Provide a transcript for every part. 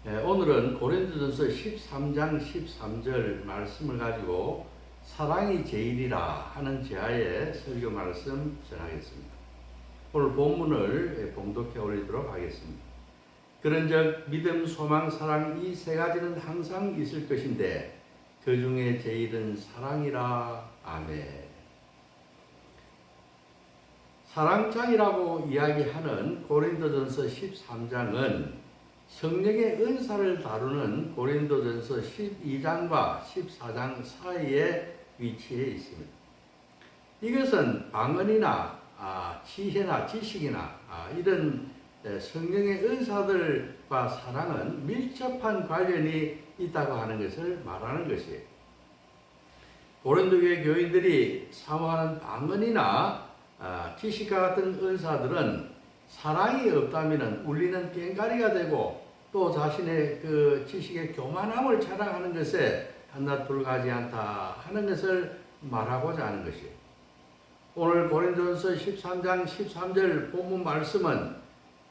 오늘은 고린도전서 13장 13절 말씀을 가지고 사랑이 제일이라 하는 제하에 설교 말씀 전하겠습니다. 오늘 본문을 봉독해 올리도록 하겠습니다. 그런즉 믿음, 소망, 사랑 이 세 가지는 항상 있을 것인데 그 중에 제일은 사랑이라. 아멘. 사랑장이라고 이야기하는 고린도전서 13장은 성령의 은사를 다루는 고린도전서 12장과 14장 사이에 위치해 있습니다. 이것은 방언이나 지혜나 지식이나 이런 성령의 은사들과 사랑은 밀접한 관련이 있다고 하는 것을 말하는 것이에요. 고린도 교회 교인들이 사모하는 방언이나 지식과 같은 은사들은 사랑이 없다면 울리는 꽹과리가 되고 또 자신의 그 지식의 교만함을 자랑하는 것에 한낱 불과하지 않다 하는 것을 말하고자 하는 것이에요. 오늘 고린도전서 13장 13절 본문 말씀은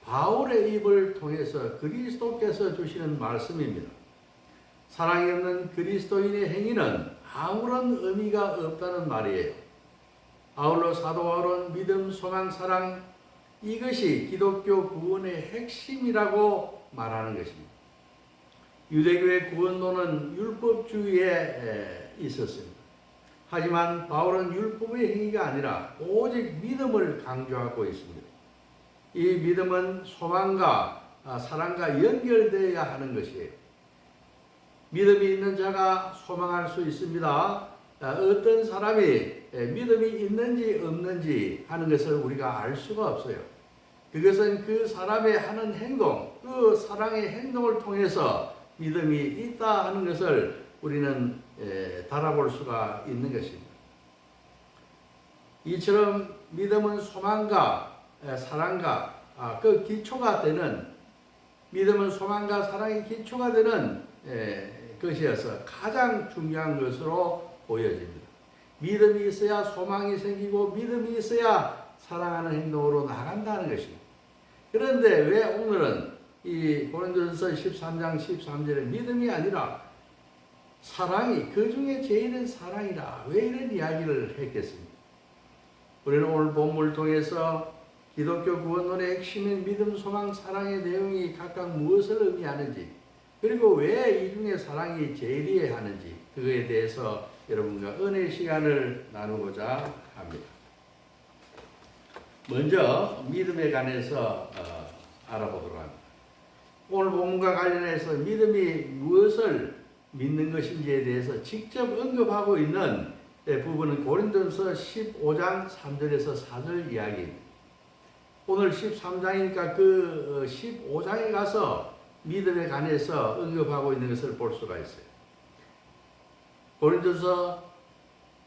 바울의 입을 통해서 그리스도께서 주시는 말씀입니다. 사랑이 없는 그리스도인의 행위는 아무런 의미가 없다는 말이에요. 아울러 사도 바울은 믿음, 소망, 사랑 이것이 기독교 구원의 핵심이라고 말하는 것입니다. 유대교의 구원론은 율법주의에 있었습니다. 하지만 바울은 율법의 행위가 아니라 오직 믿음을 강조하고 있습니다. 이 믿음은 소망과 사랑과 연결되어야 하는 것이에요. 믿음이 있는 자가 소망할 수 있습니다. 어떤 사람이 믿음이 있는지 없는지 하는 것을 우리가 알 수가 없어요. 그것은 그 사람의 하는 행동, 그 사랑의 행동을 통해서 믿음이 있다 하는 것을 우리는 달아볼 수가 있는 것입니다. 이처럼 믿음은 소망과 사랑과 그 기초가 되는, 믿음은 소망과 사랑의 기초가 되는 것이어서 가장 중요한 것으로 보여집니다. 믿음이 있어야 소망이 생기고 믿음이 있어야 사랑하는 행동으로 나간다는 것입니다. 그런데 왜 오늘은 이 고린도전서 13장 13절에 믿음이 아니라 사랑이, 그 중에 제일은 사랑이라, 왜 이런 이야기를 했겠습니까? 우리는 오늘 본문을 통해서 기독교 구원론의 핵심인 믿음, 소망, 사랑의 내용이 각각 무엇을 의미하는지, 그리고 왜 이 중에 사랑이 제일이어야 하는지, 그거에 대해서 여러분과 은혜의 시간을 나누고자 합니다. 먼저 믿음에 관해서 알아보도록 합니다. 오늘 본문과 관련해서 믿음이 무엇을 믿는 것인지에 대해서 직접 언급하고 있는 부분은 고린도전서 15장 3절에서 4절 이야기입니다. 오늘 13장이니까 그 15장에 가서 믿음에 관해서 언급하고 있는 것을 볼 수가 있어요. 고린도전서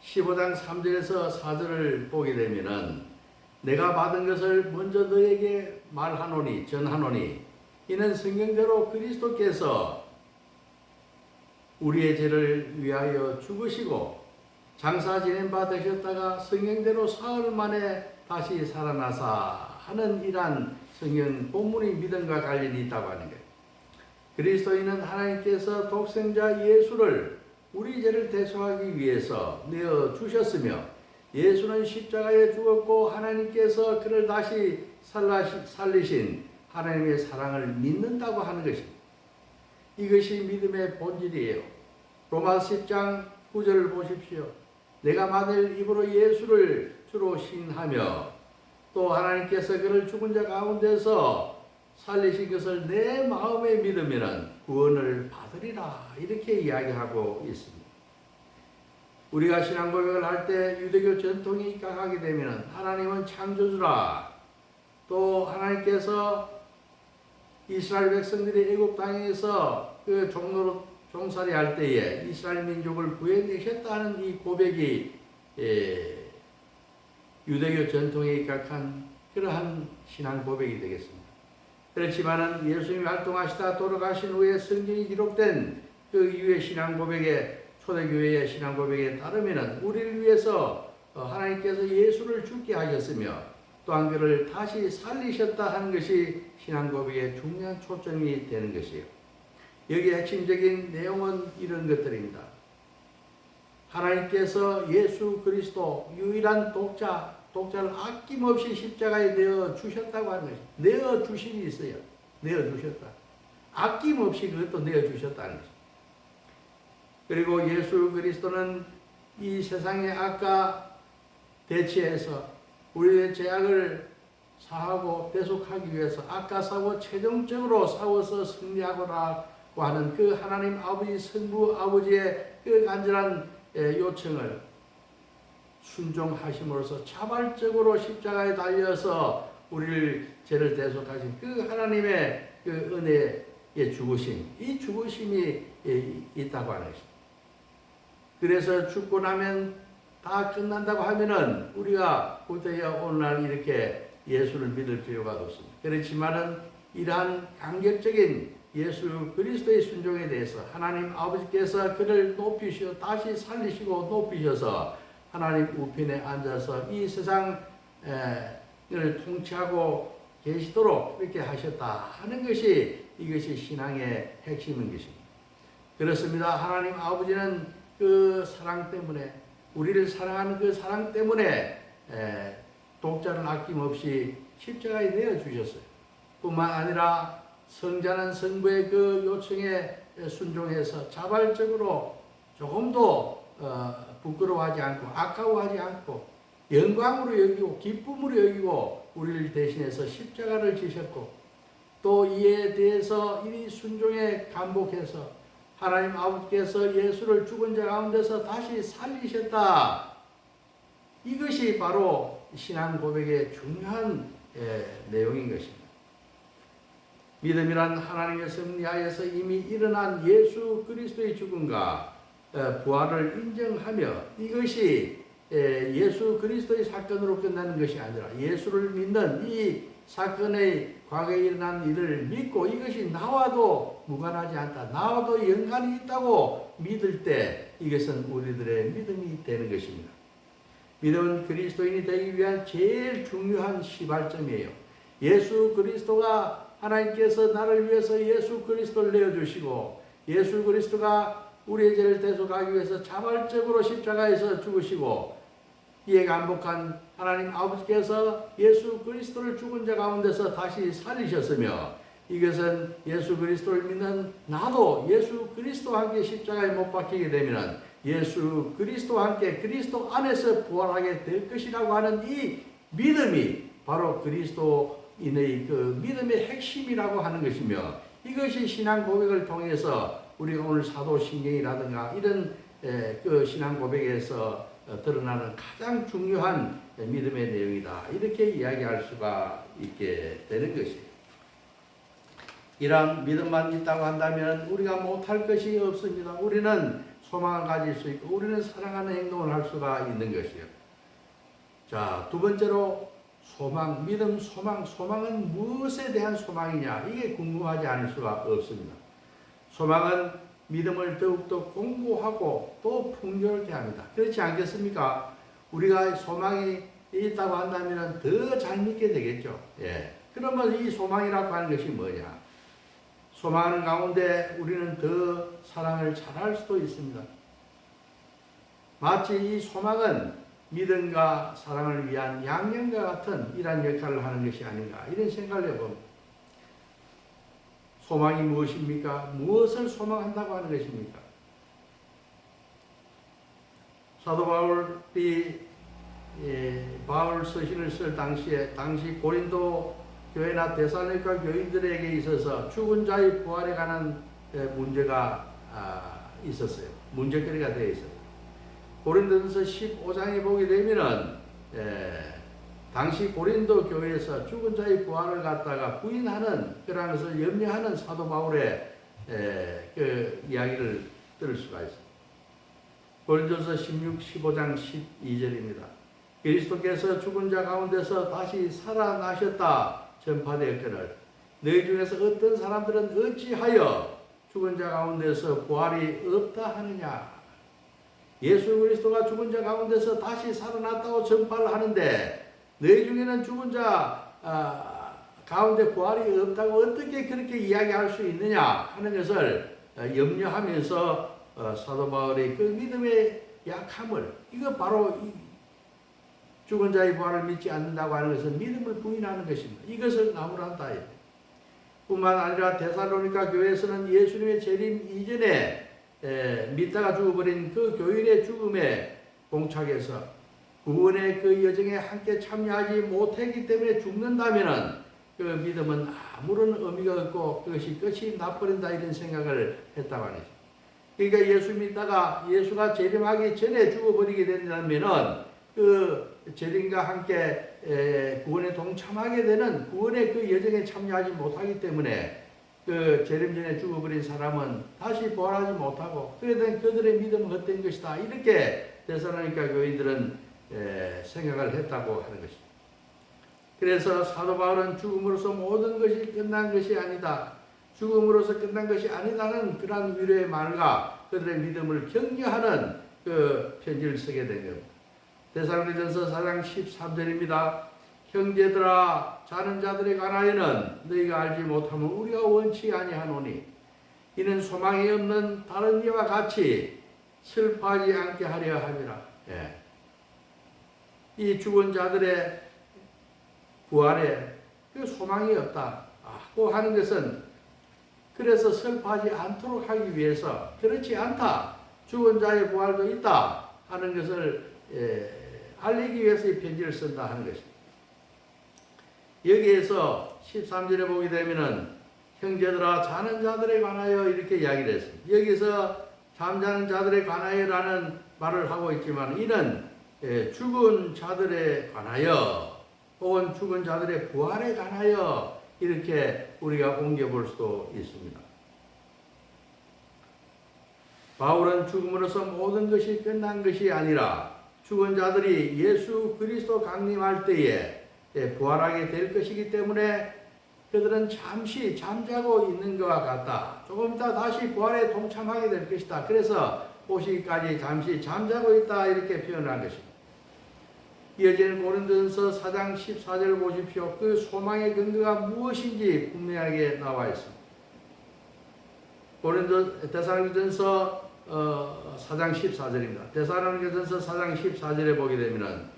15장 3절에서 4절을 보게 되면은 내가 받은 것을 먼저 너에게 말하노니 전하노니 이는 성경대로 그리스도께서 우리의 죄를 위하여 죽으시고 장사 지낸 바 되셨다가 성경대로 사흘 만에 다시 살아나사 하는 이러한 성경 본문의 믿음과 관련이 있다고 하는 거예요. 그리스도인은 하나님께서 독생자 예수를 우리 죄를 대속하기 위해서 내어 주셨으며 예수는 십자가에 죽었고 하나님께서 그를 다시 살리신 하나님의 사랑을 믿는다고 하는 것입니다. 이것이 믿음의 본질이에요. 로마서 10장 9절을 보십시오. 내가 만일 입으로 예수를 주로 시인하며 또 하나님께서 그를 죽은 자 가운데서 살리신 것을 내 마음에 믿으면 구원을 받으리라, 이렇게 이야기하고 있습니다. 우리가 신앙 고백을 할 때 유대교 전통에 입각하게 되면 하나님은 창조주라, 또 하나님께서 이스라엘 백성들이 애굽 땅에서 그 종살이 할 때에 이스라엘 민족을 구해내셨다는 이 고백이 유대교 전통에 입각한 그러한 신앙 고백이 되겠습니다. 그렇지만은 예수님이 활동하시다 돌아가신 후에 성경이 기록된 그 이후의 신앙 고백에, 초대교회의 신앙 고백에 따르면은 우리를 위해서 하나님께서 예수를 죽게 하셨으며 또한 그를 다시 살리셨다 하는 것이 신앙 고백의 중요한 초점이 되는 것이에요. 여기 핵심적인 내용은 이런 것들입니다. 하나님께서 예수 그리스도 유일한 독자를 아낌없이 십자가에 내어 주셨다고 하는 것입니다. 내어 주심이 있어요. 내어 주셨다. 아낌없이 그것도 내어 주셨다는 것입니다. 그리고 예수 그리스도는 이 세상의 악과 대치해서 우리의 죄악을 사하고 대속하기 위해서 악과 싸워 최종적으로 싸워서 승리하고라고 하는 그 하나님 아버지 성부 아버지의 그 간절한 요청을 순종하심으로써 자발적으로 십자가에 달려서 우리를 죄를 대속하신 그 하나님의 그 은혜의 죽으심, 이 죽으심이 있다고 하는 것입니다. 그래서 죽고 나면 다 끝난다고 하면은 우리가 구태여 오늘날 이렇게 예수를 믿을 필요가 없습니다. 그렇지만은 이러한 강격적인 예수 그리스도의 순종에 대해서 하나님 아버지께서 그를 높이시고 다시 살리시고 높이셔서 하나님 우편에 앉아서 이 세상을 통치하고 계시도록 그렇게 하셨다 하는 것이 이것이 신앙의 핵심인 것입니다. 그렇습니다. 하나님 아버지는 그 사랑 때문에 우리를 사랑하는 그 사랑 때문에 독자를 아낌없이 십자가에 내어주셨어요. 뿐만 아니라 성자는 성부의 그 요청에 순종해서 자발적으로 조금도 부끄러워하지 않고 아까워하지 않고 영광으로 여기고 기쁨으로 여기고 우리를 대신해서 십자가를 지셨고 또 이에 대해서 이 순종에 감복해서 하나님 아버지께서 예수를 죽은 자 가운데서 다시 살리셨다. 이것이 바로 신앙 고백의 중요한 내용인 것입니다. 믿음이란 하나님의 섭리하에서 이미 일어난 예수 그리스도의 죽음과 부활을 인정하며 이것이 예수 그리스도의 사건으로 끝나는 것이 아니라 예수를 믿는 이 사건의 과거에 일어난 일을 믿고 이것이 나와도 무관하지 않다. 나와도 연관이 있다고 믿을 때 이것은 우리들의 믿음이 되는 것입니다. 믿음은 그리스도인이 되기 위한 제일 중요한 시발점이에요. 예수 그리스도가 하나님께서 나를 위해서 예수 그리스도를 내어주시고 예수 그리스도가 우리의 죄를 대속하기 위해서 자발적으로 십자가에서 죽으시고 이에 감복한 하나님 아버지께서 예수 그리스도를 죽은 자 가운데서 다시 살리셨으며 이것은 예수 그리스도를 믿는 나도 예수 그리스도와 함께 십자가에 못 박히게 되면 예수 그리스도와 함께 그리스도 안에서 부활하게 될 것이라고 하는 이 믿음이 바로 그리스도인의 그 믿음의 핵심이라고 하는 것이며 이것이 신앙 고백을 통해서 우리 오늘 사도신경이라든가 이런 그 신앙 고백에서 드러나는 가장 중요한 믿음의 내용이다. 이렇게 이야기할 수가 있게 되는 것이에요. 이런 믿음만 있다고 한다면 우리가 못할 것이 없습니다. 우리는 소망을 가질 수 있고 우리는 사랑하는 행동을 할 수가 있는 것이에요. 자, 두 번째로 소망, 믿음, 소망. 소망은 무엇에 대한 소망이냐? 이게 궁금하지 않을 수가 없습니다. 소망은 믿음을 더욱더 공고하고 또 풍요롭게 합니다. 그렇지 않겠습니까? 우리가 소망이 있다고 한다면 더 잘 믿게 되겠죠. 예. 그러면 이 소망이라고 하는 것이 뭐냐? 소망하는 가운데 우리는 더 사랑을 잘할 수도 있습니다. 마치 이 소망은 믿음과 사랑을 위한 양념과 같은 이러한 역할을 하는 것이 아닌가 이런 생각을 해봅니다. 소망이 무엇입니까? 무엇을 소망한다고 하는 것입니까? 사도 바울이 바울 서신을 쓸 당시 고린도 교회나 데살로니가 교인들에게 있어서 죽은 자의 부활에 관한 문제가 있었어요. 문제거리가 되어 있어요. 고린도전서 15장에 보게 되면은 당시 고린도 교회에서 죽은 자의 부활을 갖다가 부인하는 그런 것을 염려하는 사도 바울의 그 이야기를 들을 수가 있습니다. 고린도전서 15장 12절입니다. 그리스도께서 죽은 자 가운데서 다시 살아나셨다 전파되었거늘 너희 중에서 어떤 사람들은 어찌하여 죽은 자 가운데서 부활이 없다 하느냐. 예수 그리스도가 죽은 자 가운데서 다시 살아났다고 전파를 하는데 너희 중에는 죽은 자 가운데 부활이 없다고 어떻게 그렇게 이야기할 수 있느냐 하는 것을 염려하면서 사도 바울의 그 믿음의 약함을, 이거 바로 죽은 자의 부활을 믿지 않는다고 하는 것은 믿음을 부인하는 것입니다. 이것을 나무란다. 뿐만 아니라 데살로니가 교회에서는 예수님의 재림 이전에 믿다가 죽어버린 그 교인의 죽음에 봉착해서 구원의 그 여정에 함께 참여하지 못했기 때문에 죽는다면은 그 믿음은 아무런 의미가 없고 그것이 끝이 나버린다, 이런 생각을 했다고 하는 거죠. 그러니까 예수 믿다가 예수가 재림하기 전에 죽어버리게 된다면은 그 재림과 함께 구원에 동참하게 되는 구원의 그 여정에 참여하지 못하기 때문에 그 재림 전에 죽어버린 사람은 다시 부활하지 못하고 그에 대한 그들의 믿음은 헛된 것이다, 이렇게 데살로니가 교인들은 생각을 했다고 하는 것입니다. 그래서 사도 바울은 죽음으로써 모든 것이 끝난 것이 아니다, 죽음으로써 끝난 것이 아니다는 그러한 위로의 말과 그들의 믿음을 격려하는 그 편지를 쓰게 된 겁니다. 데살로니가전서 4장 13절입니다. 형제들아, 자는 자들에 관하여는 너희가 알지 못하면 우리가 원치 아니하노니 이는 소망이 없는 다른 이와 같이 슬퍼하지 않게 하려 함이라. 이 죽은 자들의 부활에 그 소망이 없다고 하는 것은 그래서 슬퍼하지 않도록 하기 위해서, 그렇지 않다, 죽은 자의 부활도 있다 하는 것을 알리기 위해서 이 편지를 쓴다 하는 것입니다. 여기에서 13절에 보게 되면은 형제들아 자는 자들에 관하여 이렇게 이야기를 했습니다. 여기서 잠자는 자들에 관하여라는 말을 하고 있지만 이는 죽은 자들에 관하여 혹은 죽은 자들의 부활에 관하여 이렇게 우리가 옮겨볼 수도 있습니다. 바울은 죽음으로써 모든 것이 끝난 것이 아니라 죽은 자들이 예수 그리스도 강림할 때에 부활하게 될 것이기 때문에 그들은 잠시 잠자고 있는 것과 같다. 조금 이따 다시 부활에 동참하게 될 것이다. 그래서 오시기까지 잠시 잠자고 있다, 이렇게 표현한 것입니다. 이어지는 고린도전서 4장 14절을 보십시오. 그 소망의 근거가 무엇인지 분명하게 나와 있습니다. 데살로니가전서 4장 14절입니다. 데살로니가전서 4장 14절에 보게 되면은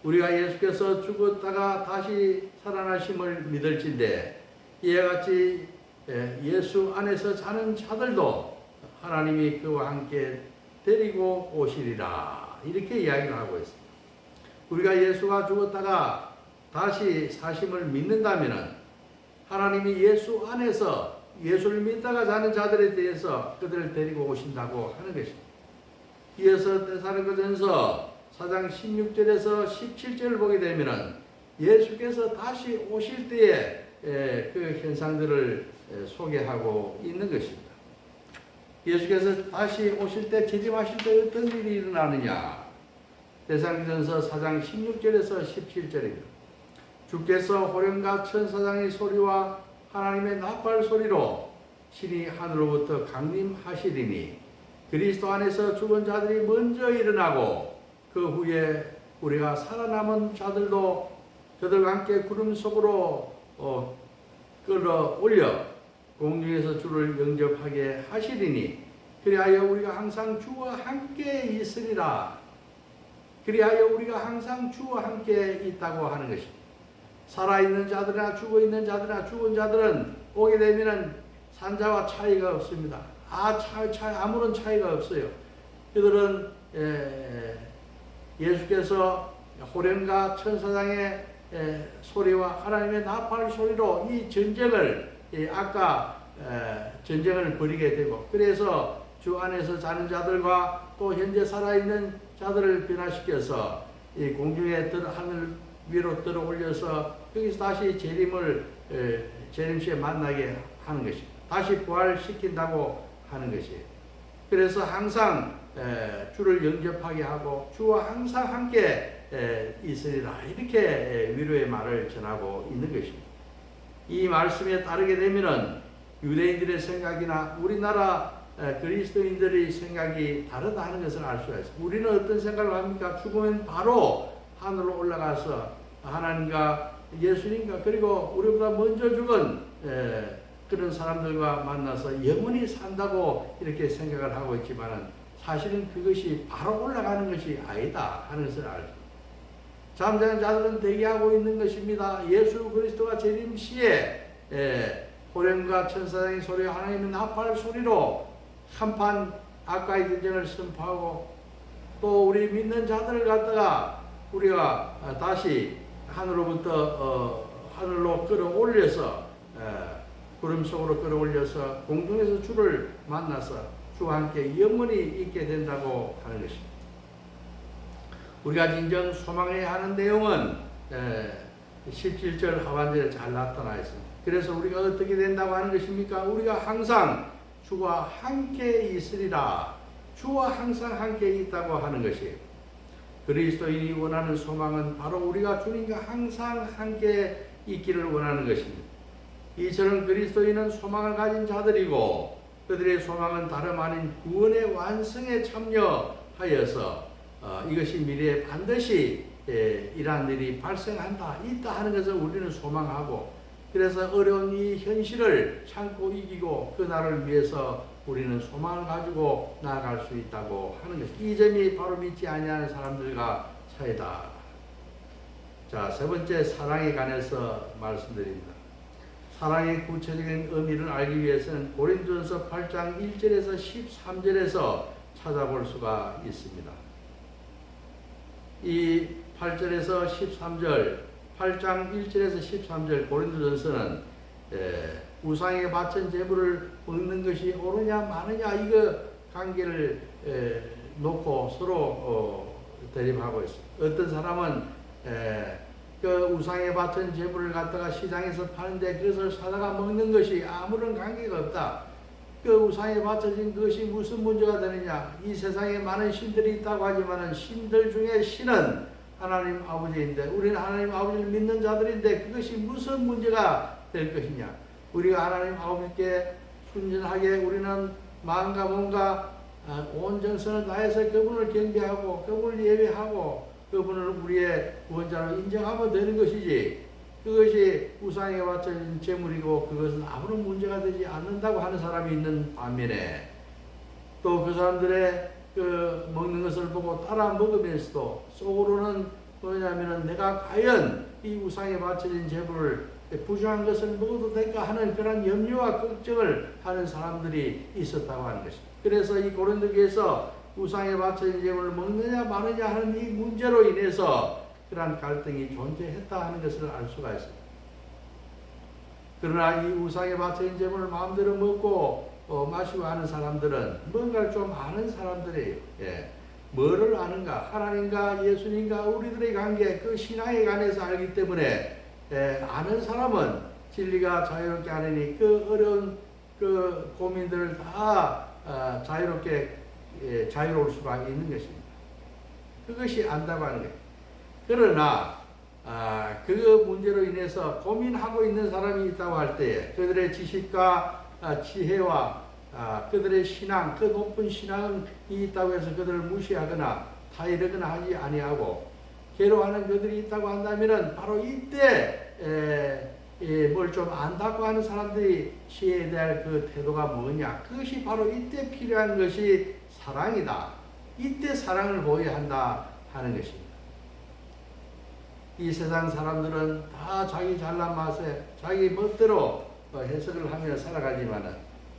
우리가 예수께서 죽었다가 다시 살아나심을 믿을진대 이와 같이 예수 안에서 자는 자들도 하나님이 그와 함께 데리고 오시리라, 이렇게 이야기를 하고 있습니다. 우리가 예수가 죽었다가 다시 사심을 믿는다면 하나님이 예수 안에서 예수를 믿다가 자는 자들에 대해서 그들을 데리고 오신다고 하는 것입니다. 이어서 데살로니가전서 4장 16절에서 17절을 보게 되면 예수께서 다시 오실 때의 그 현상들을 소개하고 있는 것입니다. 예수께서 다시 오실 때, 재림하실 때 어떤 일이 일어나느냐. 데살로니가전서 4장 16절에서 17절입니다. 주께서 호령과 천사장의 소리와 하나님의 나팔 소리로 신이 하늘로부터 강림하시리니 그리스도 안에서 죽은 자들이 먼저 일어나고 그 후에 우리가 살아남은 자들도 그들과 함께 구름 속으로 끌어올려 공중에서 주를 영접하게 하시리니 그리하여 우리가 항상 주와 함께 있으리라. 그리하여 우리가 항상 주와 함께 있다고 하는 것입니다. 살아있는 자들이나 죽어있는 자들이나 죽은 자들은 오게 되면 산자와 차이가 없습니다. 아무런 차이가 없어요. 그들은 예수께서 호령과 천사장의 소리와 하나님의 나팔 소리로 이 전쟁을 아까 전쟁을 벌이게 되고, 그래서 주 안에서 자는 자들과 또 현재 살아있는 자들을 변화시켜서 이 공중에 하늘 위로 들어 올려서 거기서 다시 재림시에 만나게 하는 것입니다. 다시 부활시킨다고 하는 것이에요. 그래서 항상 주를 영접하게 하고 주와 항상 함께 있으리라, 이렇게 위로의 말을 전하고 있는 것입니다. 이 말씀에 따르게 되면은 유대인들의 생각이나 우리나라 그리스도인들의 생각이 다르다 하는 것을 알 수가 있습니다. 우리는 어떤 생각을 합니까? 죽으면 바로 하늘로 올라가서 하나님과 예수님과 그리고 우리보다 먼저 죽은 그런 사람들과 만나서 영원히 산다고 이렇게 생각을 하고 있지만 사실은 그것이 바로 올라가는 것이 아니다 하는 것을 알죠. 잠자는 자들은 대기하고 있는 것입니다. 예수 그리스도가 재림 시에 호령과 천사장의 소리, 하나님의 나팔 소리로 한판 악과의 전쟁을 선포하고 또 우리 믿는 자들을 갖다가 우리가 다시 하늘로 끌어올려서 구름 속으로 끌어올려서 공중에서 주를 만나서 주와 함께 영원히 있게 된다고 하는 것입니다. 우리가 진정 소망해야 하는 내용은 17절 하반절에 잘 나타나 있습니다. 그래서 우리가 어떻게 된다고 하는 것입니까? 우리가 항상 주와 함께 있으리라. 주와 항상 함께 있다고 하는 것이에요. 그리스도인이 원하는 소망은 바로 우리가 주님과 항상 함께 있기를 원하는 것입니다. 이처럼 그리스도인은 소망을 가진 자들이고 그들의 소망은 다름 아닌 구원의 완성에 참여하여서 이것이 미래에 반드시 이러한 일이 발생한다, 있다 하는 것을 우리는 소망하고 그래서 어려운 이 현실을 참고 이기고 그 날을 위해서 우리는 소망을 가지고 나아갈 수 있다고 하는 것입니다. 이 점이 바로 믿지 아니하는 사람들과 차이다. 자, 세 번째 사랑에 관해서 말씀드립니다. 사랑의 구체적인 의미를 알기 위해서는 고린도전서 8장 1절에서 13절에서 찾아볼 수가 있습니다. 이 8절에서 13절, 8장 1절에서 13절 고린도전서는 우상에 바친 제물을 먹는 것이 옳으냐 마느냐 이거 관계를 놓고 서로 대립하고 있습니다. 어떤 사람은 그 우상에 바친 제물을 갖다가 시장에서 파는데 그것을 사다가 먹는 것이 아무런 관계가 없다. 그 우상에 바쳐진 그것이 무슨 문제가 되느냐. 이 세상에 많은 신들이 있다고 하지만 신들 중에 신은 하나님 아버지인데 우리는 하나님 아버지를 믿는 자들인데 그것이 무슨 문제가 될 것이냐. 우리가 하나님 아버지께 순전하게 우리는 마음과 몸과 온 정성을 다해서 그분을 경배하고 그분을 예배하고 그분을 우리의 구원자로 인정하면 되는 것이지 그것이 우상에 바쳐진 제물이고 그것은 아무런 문제가 되지 않는다고 하는 사람이 있는 반면에 또 그 사람들의 그 먹는 것을 보고 따라 먹으면서도 속으로는 뭐냐면은 내가 과연 이 우상에 바쳐진 제물을 부정한 것을 먹어도 될까 하는 그런 염려와 걱정을 하는 사람들이 있었다고 하는 것입니다. 그래서 이 고린도교에서 우상에 바쳐진 제물을 먹느냐 마느냐 하는 이 문제로 인해서 그러한 갈등이 존재했다 하는 것을 알 수가 있습니다. 그러나 이 우상에 바쳐진 제물을 마음대로 먹고 마시고 하는 사람들은 뭔가를 좀 아는 사람들이에요. 뭐를 아는가? 하나님과 예수님과 우리들의 관계, 그 신앙에 관해서 알기 때문에 아는 사람은 진리가 자유롭게 하느니 그 어려운 그 고민들을 다 자유롭게 자유로울 수가 있는 것입니다. 그것이 안다고 하는 거예요. 그러나 그 문제로 인해서 고민하고 있는 사람이 있다고 할 때에 그들의 지식과 지혜와 그들의 신앙, 그 높은 신앙이 있다고 해서 그들을 무시하거나 타이르거나 하지 아니하고 괴로워하는 그들이 있다고 한다면 바로 이때 뭘 좀 안다고 하는 사람들이 지혜에 대한 그 태도가 뭐냐. 그것이 바로 이때 필요한 것이 사랑이다. 이때 사랑을 보여야 한다 하는 것입니다. 이 세상 사람들은 다 자기 잘난 맛에 자기 멋대로 해석을 하며 살아가지만은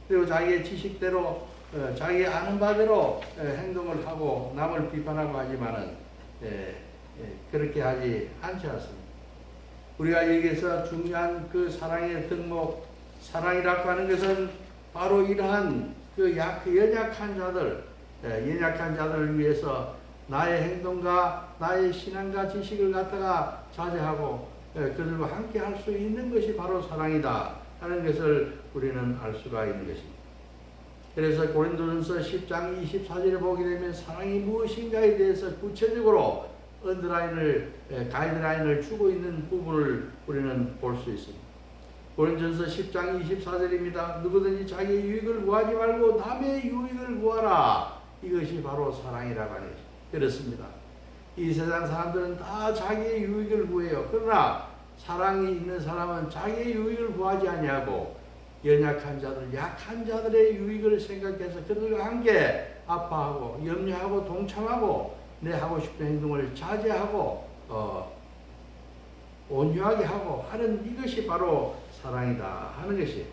그리고 자기의 지식대로 자기 아는 바대로 행동을 하고 남을 비판하고 하지만은 그렇게 하지 않지 않습니다. 우리가 여기에서 중요한 그 사랑의 덕목, 사랑이라고 하는 것은 바로 이러한 그 연약한 자들을 위해서 나의 행동과 나의 신앙과 지식을 갖다가 자제하고 그들과 함께 할 수 있는 것이 바로 사랑이다 하는 것을 우리는 알 수가 있는 것입니다. 그래서 고린도전서 10장 24절에 보게 되면 사랑이 무엇인가에 대해서 구체적으로 가이드라인을 주고 있는 부분을 우리는 볼 수 있습니다. 고린도전서 10장 24절입니다. 누구든지 자기의 유익을 구하지 말고 남의 유익을 구하라. 이것이 바로 사랑이라고 하는 것입니다. 그렇습니다. 이 세상 사람들은 다 자기의 유익을 구해요. 그러나 사랑이 있는 사람은 자기의 유익을 구하지 아니하고 연약한 자들, 약한 자들의 유익을 생각해서 그들과 함께 아파하고 염려하고 동참하고 내 하고 싶은 행동을 자제하고 온유하게 하고 하는 이것이 바로 사랑이다 하는 것이.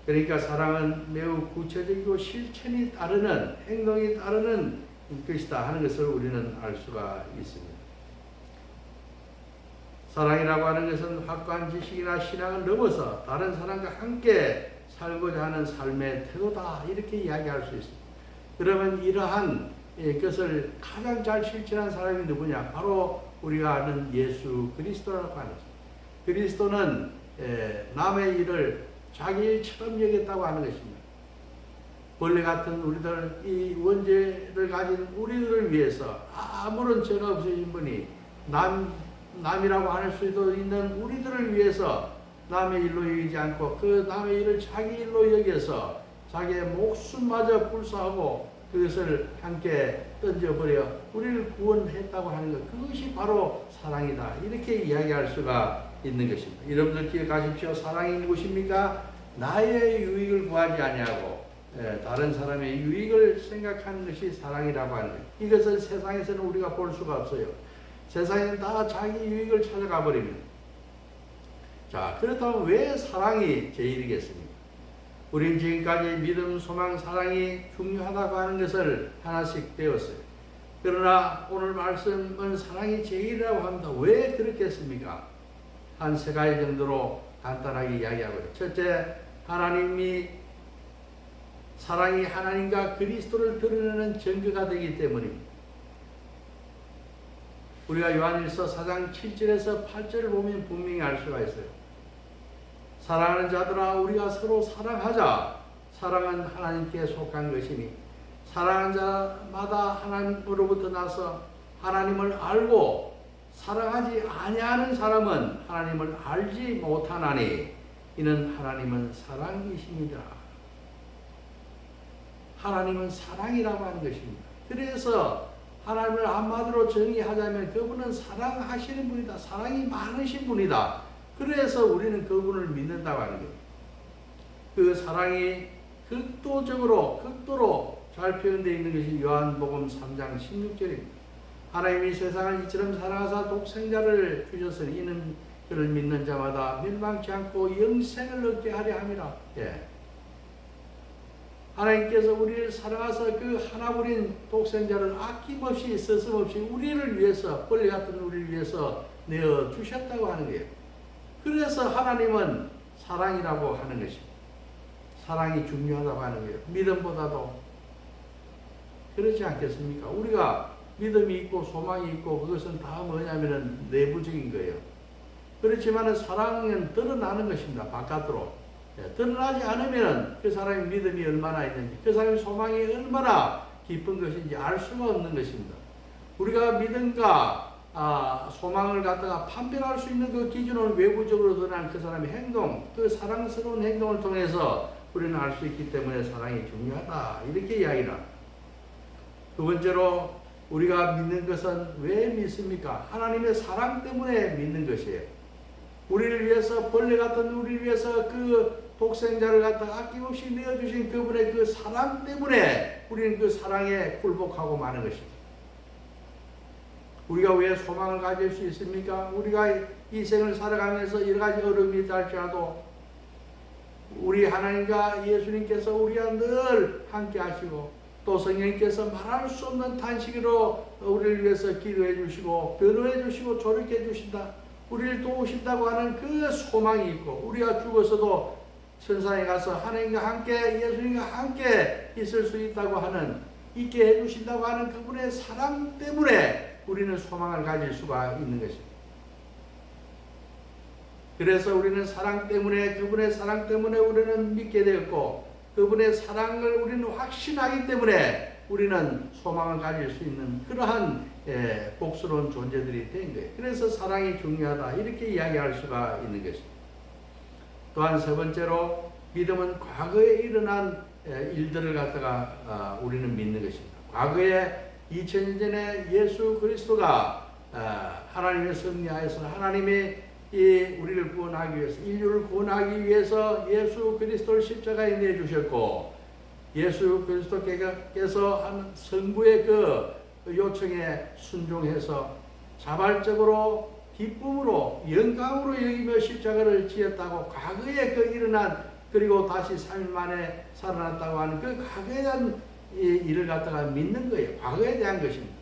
그러니까 사랑은 매우 구체적이고 실천이 따르는, 행동이 따르는 것이다 하는 것을 우리는 알 수가 있습니다. 사랑이라고 하는 것은 확고한 지식이나 신앙을 넘어서 다른 사람과 함께 살고자 하는 삶의 태도다 이렇게 이야기할 수 있습니다. 그러면 이러한 것을 가장 잘 실천한 사람이 누구냐? 바로 우리가 아는 예수 그리스도라고 하는 것입니다. 그리스도는 남의 일을 자기 일처럼 여겼다고 하는 것입니다. 벌레 같은 우리들, 이 원죄를 가진 우리들을 위해서 아무런 죄가 없으신 분이 남이라고 할 수도 있는 우리들을 위해서 남의 일로 여기지 않고 그 남의 일을 자기 일로 여겨서 자기의 목숨마저 불사하고 그것을 함께 던져버려 우리를 구원했다고 하는 것, 그것이 바로 사랑이다 이렇게 이야기할 수가 있는 것입니다. 여러분들 기억하십시오. 사랑이 무엇입니까? 나의 유익을 구하지 아니하고 다른 사람의 유익을 생각하는 것이 사랑이라고 하는 것. 이것은 세상에서는 우리가 볼 수가 없어요. 세상에는 다 자기 유익을 찾아가 버립니다. 자, 그렇다면 왜 사랑이 제일이겠습니까? 우린 지금까지 믿음, 소망, 사랑이 중요하다고 하는 것을 하나씩 배웠어요. 그러나 오늘 말씀은 사랑이 제일이라고 합니다. 왜 그렇겠습니까? 한 세 가지 정도로 간단하게 이야기하고요. 첫째, 사랑이 하나님과 그리스도를 드러내는 증거가 되기 때문입니다. 우리가 요한일서 4장 7절에서 8절을 보면 분명히 알 수가 있어요. 사랑하는 자들아 우리가 서로 사랑하자. 사랑은 하나님께 속한 것이니 사랑하는 자마다 하나님으로부터 나서 하나님을 알고 사랑하지 아니하는 사람은 하나님을 알지 못하나니 이는 하나님은 사랑이십니다. 하나님은 사랑이라고 하는 것입니다. 그래서 하나님을 한마디로 정의하자면 그분은 사랑하시는 분이다. 사랑이 많으신 분이다. 그래서 우리는 그분을 믿는다고 하는 거예요. 그 사랑이 극도로 잘 표현되어 있는 것이 요한복음 3장 16절입니다. 하나님이 세상을 이처럼 사랑하사 독생자를 주셨으니 이는 그를 믿는 자마다 멸망치 않고 영생을 얻게 하려 함이라. 하나님께서 우리를 사랑하사 그 하나뿐인 독생자를 아낌없이 서슴없이 우리를 위해서, 벌레 같은 우리를 위해서 내어주셨다고 하는 거예요. 그래서 하나님은 사랑이라고 하는 것입니다. 사랑이 중요하다고 하는 거예요. 믿음보다도. 그렇지 않겠습니까? 우리가 믿음이 있고 소망이 있고 그것은 다 뭐냐면은 내부적인 거예요. 그렇지만 사랑은 드러나는 것입니다. 바깥으로. 드러나지 않으면 그 사람의 믿음이 얼마나 있는지, 그 사람의 소망이 얼마나 깊은 것인지 알 수가 없는 것입니다. 우리가 믿음과 소망을 갖다가 판별할 수 있는 그 기준은 외부적으로 드러난 그 사람의 행동, 그 사랑스러운 행동을 통해서 우리는 알 수 있기 때문에 사랑이 중요하다 이렇게 이야기를 합니다. 두 번째로 우리가 믿는 것은 왜 믿습니까? 하나님의 사랑 때문에 믿는 것이에요. 우리를 위해서, 벌레 같은 우리를 위해서 그 독생자를 갖다가 아낌없이 내어주신 그분의 그 사랑 때문에 우리는 그 사랑에 굴복하고 마는 것입니다. 우리가 왜 소망을 가질 수 있습니까? 우리가 이 생을 살아가면서 여러 가지 어려움이 있다 할지라도 우리 하나님과 예수님께서 우리와 늘 함께 하시고 또 성령님께서 말할 수 없는 탄식으로 우리를 위해서 기도해 주시고 변호해 주시고 조력해 주신다. 우리를 도우신다고 하는 그 소망이 있고 우리가 죽어서도 천상에 가서 하나님과 함께 예수님과 함께 있을 수 있다고 하는, 있게 해주신다고 하는 그분의 사랑 때문에 우리는 소망을 가질 수가 있는 것입니다. 그래서 우리는 사랑 때문에, 그분의 사랑 때문에 우리는 믿게 되었고 그분의 사랑을 우리는 확신하기 때문에 우리는 소망을 가질 수 있는 그러한 복스러운 존재들이 된 거예요. 그래서 사랑이 중요하다 이렇게 이야기할 수가 있는 것입니다. 또한 세 번째로 믿음은 과거에 일어난 일들을 갖다가 우리는 믿는 것입니다. 과거에 2000년 전에 예수 그리스도가 하나님의 섭리하에서 하나님의 우리를 구원하기 위해서, 인류를 구원하기 위해서 예수 그리스도를 십자가에 내주셨고, 예수 그리스도께서 한 성부의 그 요청에 순종해서 자발적으로 기쁨으로 영광으로 여기며 십자가를 지었다고, 과거에 그 일어난, 그리고 다시 3일 만에 살아났다고 하는 그 과거에 대한 일을 갖다가 믿는 거예요. 과거에 대한 것입니다.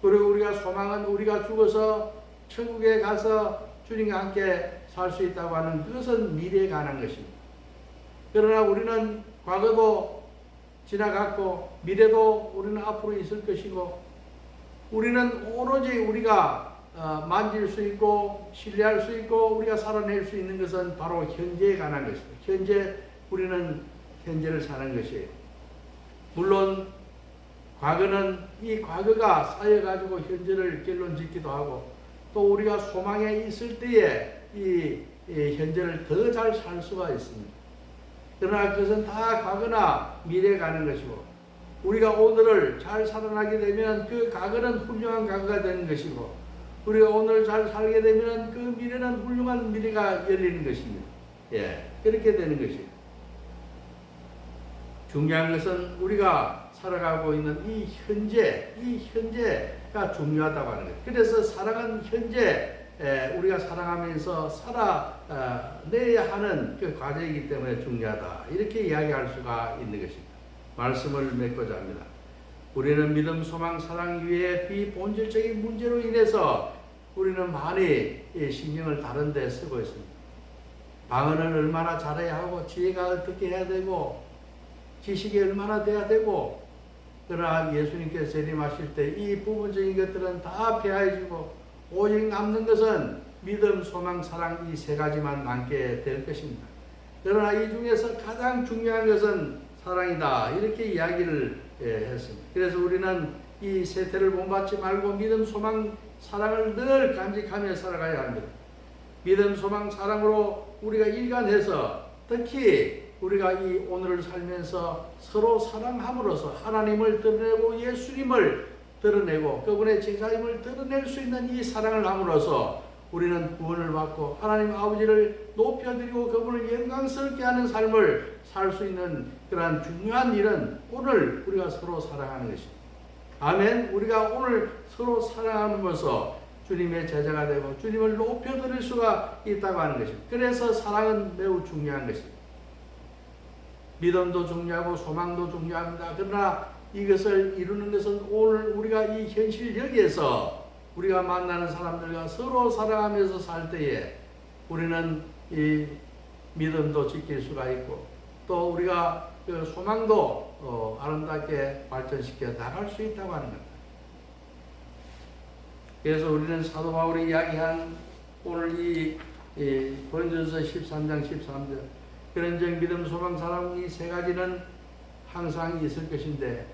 그리고 우리가 소망은 우리가 죽어서 천국에 가서 주님과 함께 살 수 있다고 하는 그것은 미래에 관한 것입니다. 그러나 우리는 과거도 지나갔고 미래도 우리는 앞으로 있을 것이고, 우리는 오로지 우리가 만질 수 있고 신뢰할 수 있고 우리가 살아낼 수 있는 것은 바로 현재에 관한 것입니다. 현재, 우리는 현재를 사는 것이에요. 물론 과거는 이 과거가 쌓여가지고 현재를 결론 짓기도 하고, 또 우리가 소망에 있을 때에 이 현재를 더 잘 살 수가 있습니다. 그러나 그것은 다 과거나 미래에 가는 것이고, 우리가 오늘을 잘 살아나게 되면 그 과거는 훌륭한 과거가 되는 것이고, 우리가 오늘 잘 살게 되면 그 미래는 훌륭한 미래가 열리는 것입니다. 예, 그렇게 되는 것이에요. 중요한 것은 우리가 살아가고 있는 이 현재가 중요하다고 하는 거예요. 그래서 사랑은 현재, 우리가 살아가면서 살아내야 하는 그 과정이기 때문에 중요하다, 이렇게 이야기할 수가 있는 것입니다. 말씀을 맺고자 합니다. 우리는 믿음, 소망, 사랑 위에 비본질적인 문제로 인해서 우리는 많이 신경을 다른 데 쓰고 있습니다. 방언을 얼마나 잘해야 하고, 지혜가 어떻게 해야 되고, 지식이 얼마나 돼야 되고, 그러나 예수님께서 재림하실 때 이 부분적인 것들은 다 폐하해지고 오직 남는 것은 믿음, 소망, 사랑, 이 세 가지만 남게 될 것입니다. 그러나 이 중에서 가장 중요한 것은 사랑이다, 이렇게 이야기를 했습니다. 그래서 우리는 이 세태를 본받지 말고 믿음, 소망, 사랑을 늘 간직하며 살아가야 합니다. 믿음, 소망, 사랑으로 우리가 일관해서, 특히 우리가 이 오늘을 살면서 서로 사랑함으로써 하나님을 드러내고 예수님을 드러내고 그분의 제자임을 드러낼 수 있는 이 사랑을 함으로써 우리는 구원을 받고 하나님 아버지를 높여드리고 그분을 영광스럽게 하는 삶을 살 수 있는 그러한 중요한 일은 오늘 우리가 서로 사랑하는 것입니다. 아멘. 우리가 오늘 서로 사랑함으로써 주님의 제자가 되고 주님을 높여드릴 수가 있다고 하는 것입니다. 그래서 사랑은 매우 중요한 것입니다. 믿음도 중요하고 소망도 중요합니다. 그러나 이것을 이루는 것은 오늘 우리가 이 현실 여기에서 우리가 만나는 사람들과 서로 사랑하면서 살 때에 우리는 이 믿음도 지킬 수가 있고, 또 우리가 그 소망도 아름답게 발전시켜 나갈 수 있다고 하는 겁니다. 그래서 우리는 사도 바울이 이야기한 오늘 이 고린도전서 13장 13절, 그런즉 믿음, 소망, 사랑 이 세 가지는 항상 있을 것인데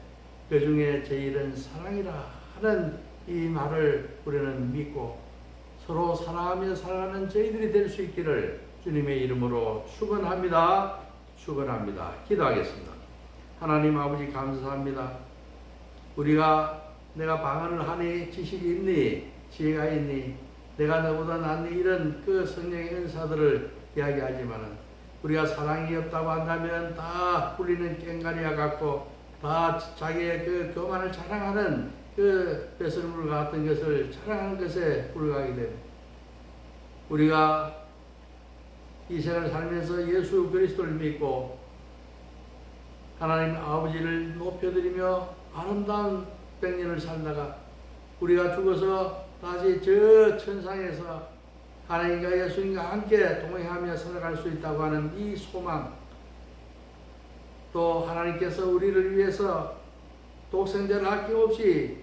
그 중에 제일은 사랑이라 하는 이 말을 우리는 믿고 서로 사랑하며 살아가는 저희들이 될 수 있기를 주님의 이름으로 축원합니다. 축원합니다. 기도하겠습니다. 하나님 아버지 감사합니다. 내가 방언을 하니, 지식이 있니, 지혜가 있니, 내가 너보다 낫니, 이런 그 성령의 은사들을 이야기하지만은 우리가 사랑이 없다고 한다면 다 꿀리는 깽가리와 같고 다 자기의 그 교만을 자랑하는 그 배설물 같은 것을 자랑하는 것에 불과하게 됩니다. 우리가 이 세상을 살면서 예수 그리스도를 믿고 하나님 아버지를 높여드리며 아름다운 백년을 살다가 우리가 죽어서 다시 저 천상에서 하나님과 예수님과 함께 동행하며 살아갈 수 있다고 하는 이 소망, 또 하나님께서 우리를 위해서 독생자를 아낌없이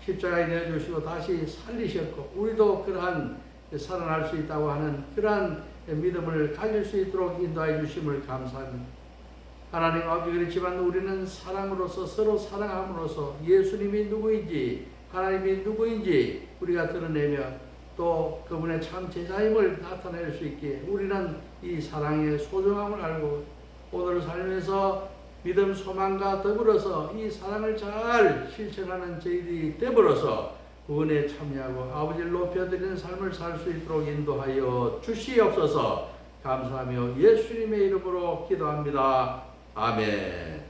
십자가에 내어주시고 다시 살리셨고 우리도 그러한 살아날 수 있다고 하는 그러한 믿음을 가질 수 있도록 인도해 주심을 감사합니다. 하나님 아버지, 그렇지만 우리는 사랑으로서 서로 사랑함으로써 예수님이 누구인지 하나님이 누구인지 우리가 드러내며 또 그분의 참 제자임을 나타낼 수 있기에 우리는 이 사랑의 소중함을 알고 오늘을 살면서 믿음, 소망과 더불어서 이 사랑을 잘 실천하는 저희들이 되버려서 구원에 참여하고 아버지를 높여드리는 삶을 살 수 있도록 인도하여 주시옵소서. 감사하며 예수님의 이름으로 기도합니다. 아멘.